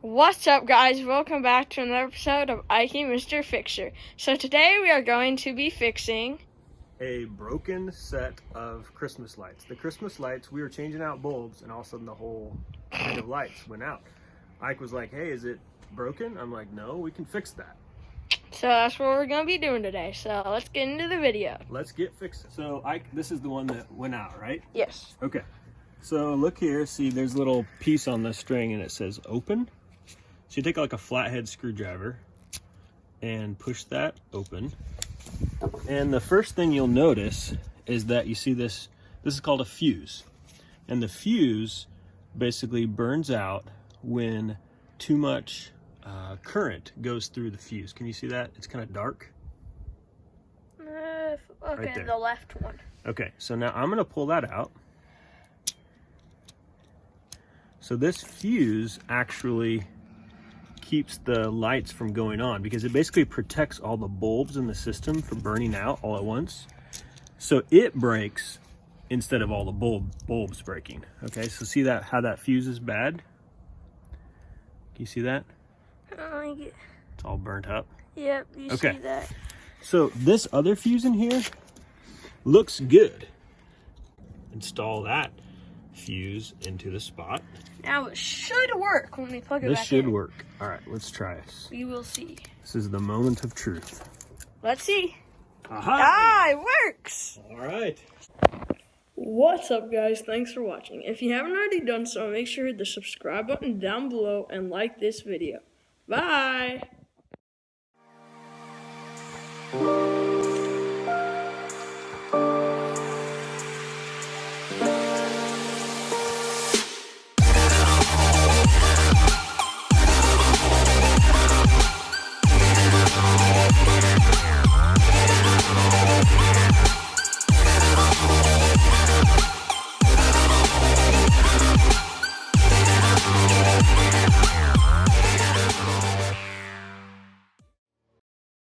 What's up, guys? Welcome back to another episode of Ike Mr. Fixer. So today we are going to be fixing a broken set of Christmas lights. The Christmas lights, we were changing out bulbs and all of a sudden the whole thing of lights went out. Ike was like, hey, is it broken? I'm like, no, we can fix that. So that's what we're going to be doing today. So let's get into the video. Let's get fixing. So Ike, this is the one that went out, right? Yes. Okay. So look here, see there's a little piece on the string and it says open. So you take like a flathead screwdriver and push that open. And the first thing you'll notice is that you see this is called a fuse. And the fuse basically burns out when too much current goes through the fuse. Can you see that? It's kind of dark. Okay, Right the left one. Okay, so now I'm gonna pull that out. So this fuse actually keeps the lights from going on because it basically protects all the bulbs in the system from burning out all at once. So it breaks instead of all the bulbs breaking. Okay, so see that how that fuse is bad? Can you see that? It's all burnt up. Yep, you Okay. see that. So this other fuse in here looks good. Install that fuse into the spot. Now it should work when we plug it back in. This should work. All right, let's try this. We will see. This is the moment of truth. Let's see. Aha! It works! All right. What's up, guys? Thanks for watching. If you haven't already done so, make sure to hit the subscribe button down below and like this video. Bye!